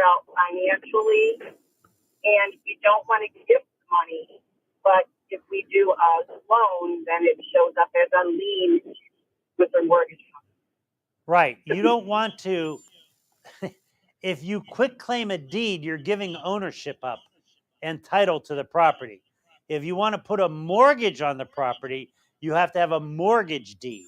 out financially, and we don't want to give money, but if we do a loan, then it shows up as a lien with the mortgage company. Right. You don't want to, if you quit claim a deed, you're giving ownership up and title to the property. If you want to put a mortgage on the property, you have to have a mortgage deed.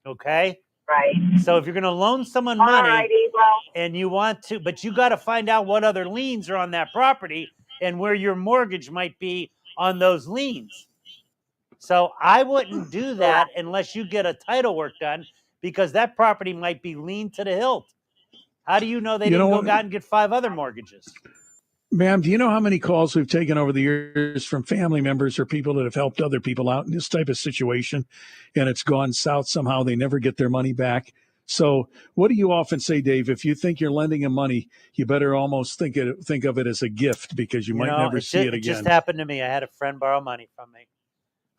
Okay? Right. So if you're going to loan someone money Alrighty, well, and you want to, but you got to find out what other liens are on that property and where your mortgage might be on those liens. So I wouldn't do that unless you get a title work done, because that property might be lien to the hilt. How do you know they didn't go out and get 5 other mortgages? Ma'am, do you know how many calls we've taken over the years from family members or people that have helped other people out in this type of situation, and it's gone south somehow? They never get their money back. So what do you often say, Dave? If you think you're lending them money, you better almost think of it as a gift, because you might never see it again. It just happened to me. I had a friend borrow money from me.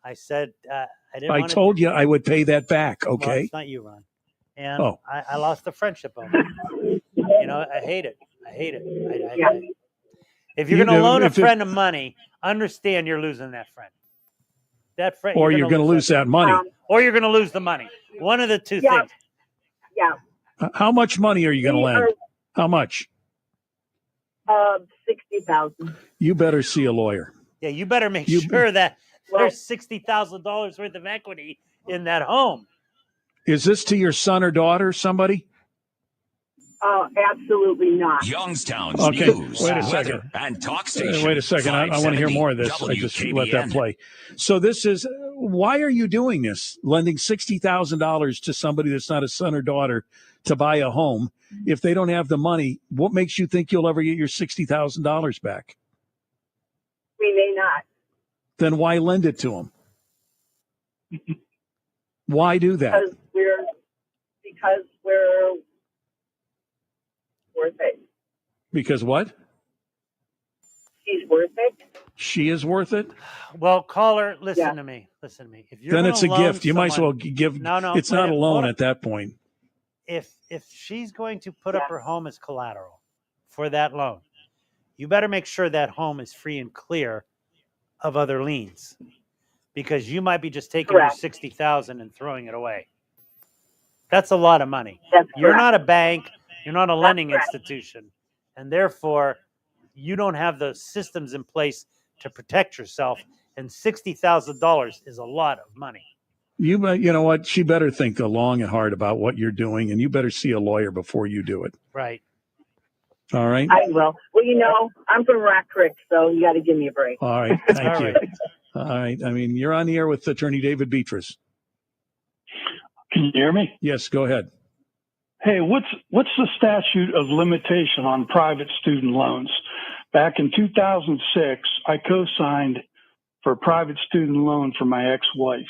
I said, I told you I would pay that back, okay? Well, it's not you, Ron. And I lost the friendship over it. You know, I hate it. I hate it. If you're going to loan a friend of money, understand you're losing that friend. That friend, or you're going to lose that money. Or you're going to lose the money. One of the two things. Yeah. How much money are you going to lend? How much? $60,000. You better see a lawyer. Yeah, you better make sure that there's $60,000 worth of equity in that home. Is this to your son or daughter, somebody? Absolutely not. Youngstown's news, wait a second. And talk station. Wait a second. I want to hear more of this. I just let that play. So this is, why are you doing this? Lending $60,000 to somebody that's not a son or daughter to buy a home. If they don't have the money, what makes you think you'll ever get your $60,000 back? We may not. Then why lend it to them? Why do that? Because we're worth it. Because what? She's worth it. She is worth it? Well, caller, listen to me. Listen to me. If you're then it's a gift. You might as well give. It's not a loan at that point. If she's going to put up her home as collateral for that loan, you better make sure that home is free and clear of other liens, because you might be just taking your $60,000 and throwing it away. That's a lot of money. You're not a bank. You're not a lending institution, and therefore you don't have the systems in place to protect yourself. And $60,000 is a lot of money. You know what? She better think long and hard about what you're doing, and you better see a lawyer before you do it. Right. All right. I will. Well, I'm from Rock Creek, so you got to give me a break. All right. Thank you. All right. I mean, you're on the air with Attorney David Beatrice. Can you hear me? Yes. Go ahead. Hey, what's the statute of limitation on private student loans? Back in 2006, I co-signed for a private student loan for my ex-wife.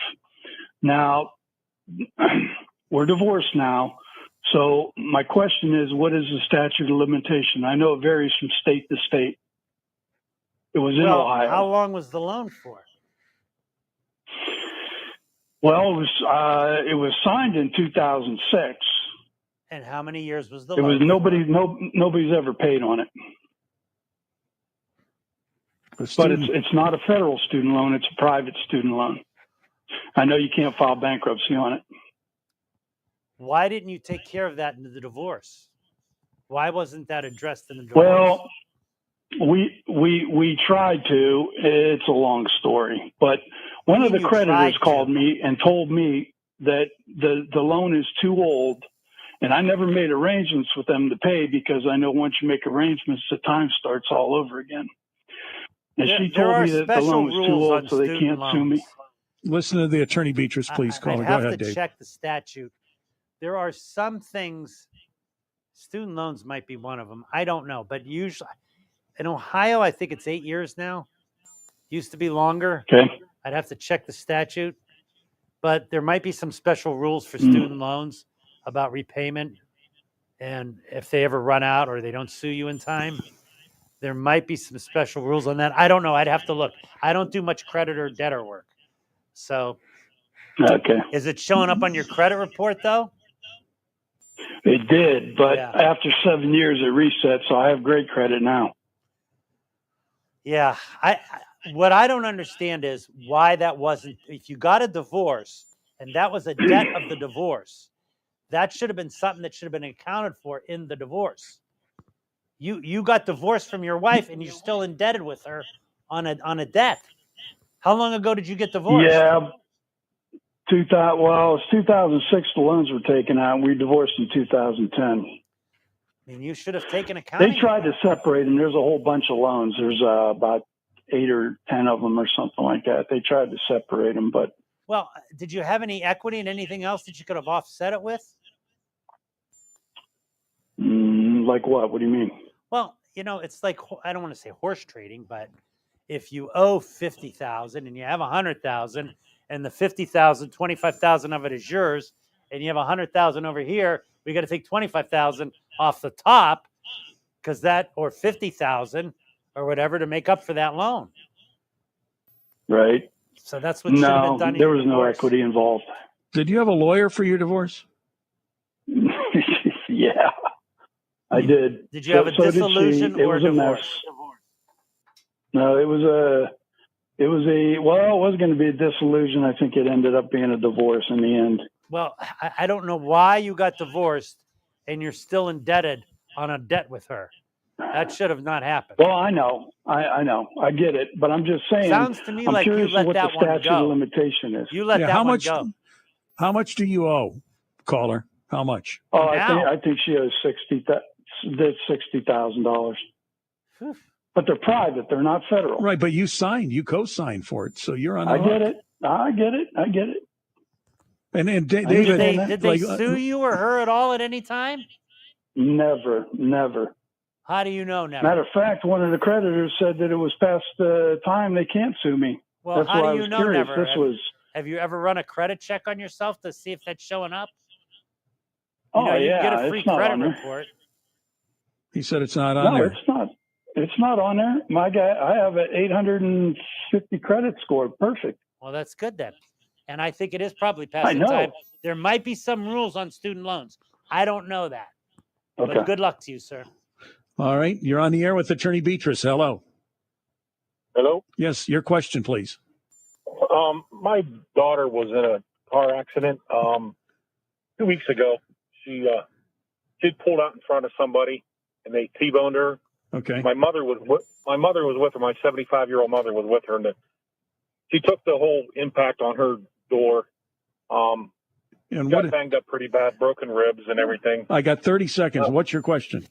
Now, we're divorced now, so my question is, what is the statute of limitation? I know it varies from state to state. It was in Ohio. How long was the loan for? Well, it was signed in 2006. And how many years was the loan? It was nobody's ever paid on it. But it's not a federal student loan; it's a private student loan. I know you can't file bankruptcy on it. Why didn't you take care of that in the divorce? Why wasn't that addressed in the divorce? Well, we tried to. It's a long story, but one of the creditors called me and told me that the loan is too old, and I never made arrangements with them to pay, because I know once you make arrangements, the time starts all over again. And she told me that the loan was too old, so they can't sue me. Listen to the Attorney Beatrice, please. Go ahead, Dave. I have to check the statute. There are some things, student loans might be one of them. I don't know. But usually, in Ohio, I think it's 8 years now. Used to be longer. Okay. I'd have to check the statute. But there might be some special rules for student loans about repayment. And if they ever run out or they don't sue you in time, there might be some special rules on that. I don't know. I'd have to look. I don't do much creditor debtor work. So, okay. Is it showing up on your credit report, though? It did, but Yeah. after 7 years, it reset, so I have great credit now. Yeah. What I don't understand is why that wasn't, if you got a divorce and that was a debt of the divorce, that should have been something that should have been accounted for in the divorce. You got divorced from your wife and you're still indebted with her on a debt. How long ago did you get divorced? Yeah, well, it's 2006 the loans were taken out, and we divorced in 2010. I mean, you should have taken accounting. They tried to separate them. There's a whole bunch of loans. There's about 8 or 10 of them or something like that. They tried to separate them, but... Well, did you have any equity and anything else that you could have offset it with? Like what? What do you mean? Well, it's like, I don't want to say horse trading, but if you owe 50,000 and you have 100,000 and the 50,000, 25,000 of it is yours, and you have 100,000 over here, we got to take 25,000 off the top or 50,000 or whatever to make up for that loan. Right. So that's what should have been done. No, there was no equity involved. Did you have a lawyer for your divorce? Yeah, I did. Did you have a dissolution or a divorce? No, it was going to be a dissolution. I think it ended up being a divorce in the end. Well, I don't know why you got divorced and you're still indebted on a debt with her. That should have not happened. Well, I know. I know. I get it. But I'm just saying. Sounds to me I'm like you curious let what that the one statute go. of limitation is. You let that one go. How much do you owe, caller? How much? Oh, I think she owes $60,000. But they're private. They're not federal. Right, but you co-signed for it, so you're on the I hook. get it. And David, did they sue you or her at all at any time? Never. How do you know never? Matter of fact, one of the creditors said that it was past the time they can't sue me. Well, that's how why do you I was know curious. never? Have you ever run a credit check on yourself to see if that's showing up? You get a free credit report. He said it's not on there. No, it's not. It's not on there. My guy, I have an 850 credit score. Perfect. Well, that's good then. And I think it is probably past the time. There might be some rules on student loans. I don't know that. Okay. But good luck to you, sir. All right. You're on the air with Attorney Beatrice. Hello. Hello? Yes, your question, please. My daughter was in a car accident 2 weeks ago. She pulled out in front of somebody, and they T-boned her. Okay. My mother was with her. My 75-year-old mother was with her, and she took the whole impact on her door. And got banged up pretty bad, broken ribs and everything. I got 30 seconds. What's your question?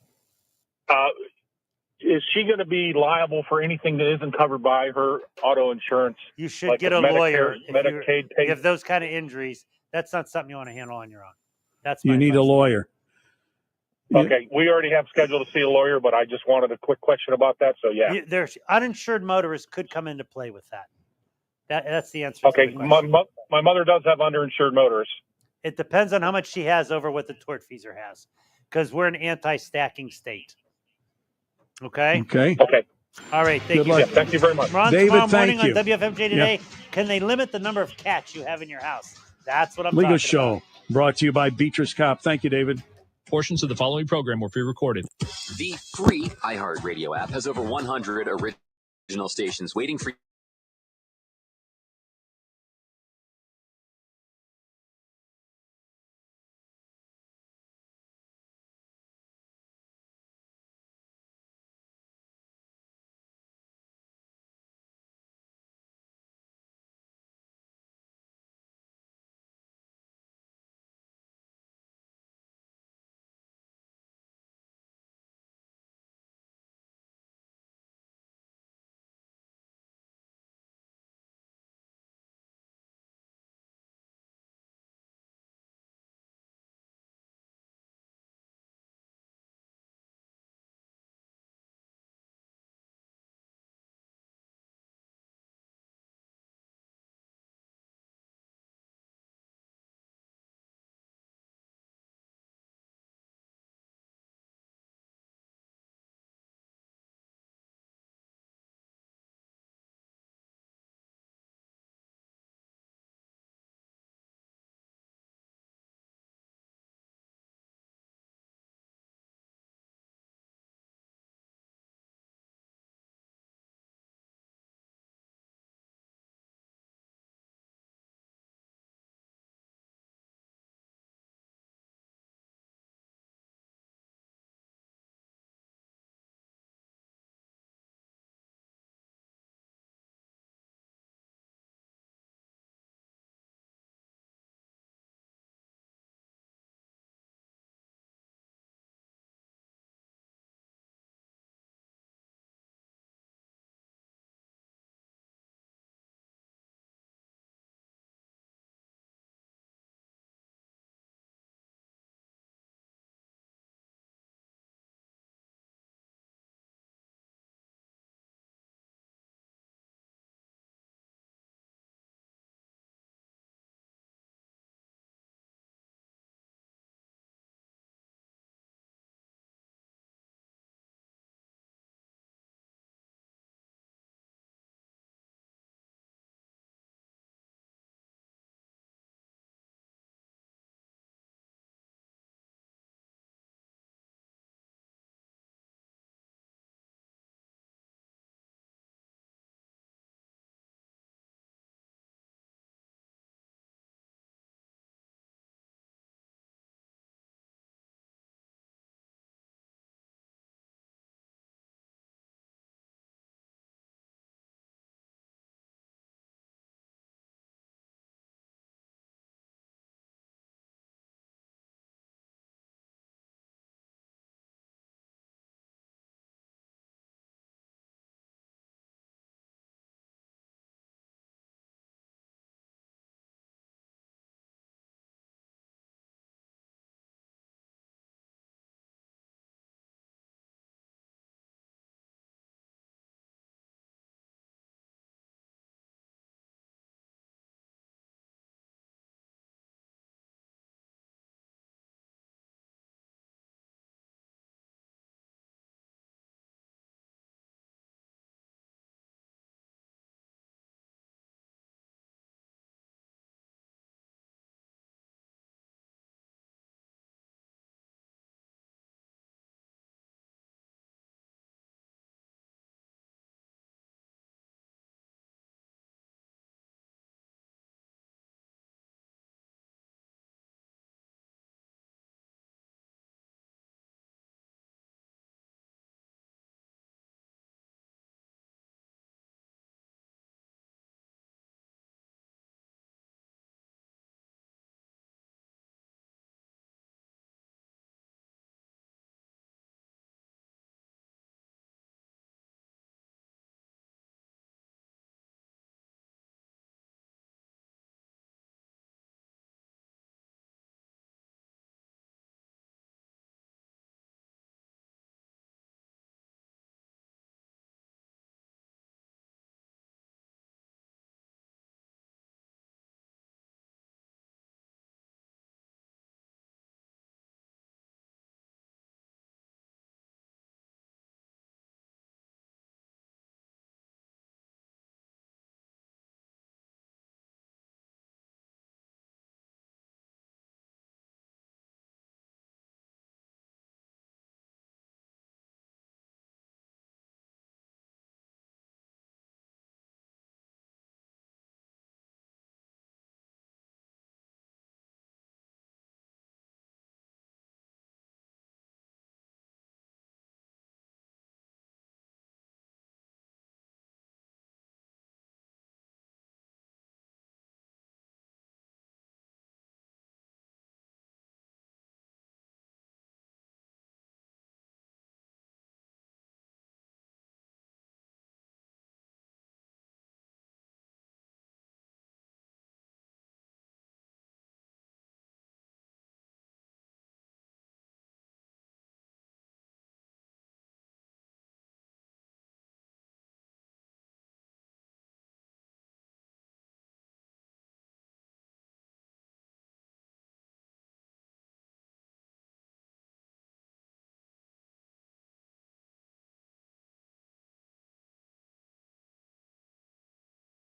Is she going to be liable for anything that isn't covered by her auto insurance? You should get a lawyer. Medicaid if you have those kind of injuries, that's not something you want to handle on your own. You need a lawyer. Okay, we already have scheduled to see a lawyer, but I just wanted a quick question about that. So yeah, there's uninsured motorists could come into play with that. That's the answer. Okay, my mother does have underinsured motorists. It depends on how much she has over what the tortfeasor has, because we're an anti-stacking state. Okay. All right. Thank you. Yeah, thank you very much. We're on David, tomorrow morning thank you. on WFMJ today. Can they limit the number of cats you have in your house? That's what I'm Legal talking Show about. brought to you by Beatrice Kopp. Thank you, David. Portions of the following program were pre-recorded. The free iHeartRadio app has over 100 original stations waiting for you.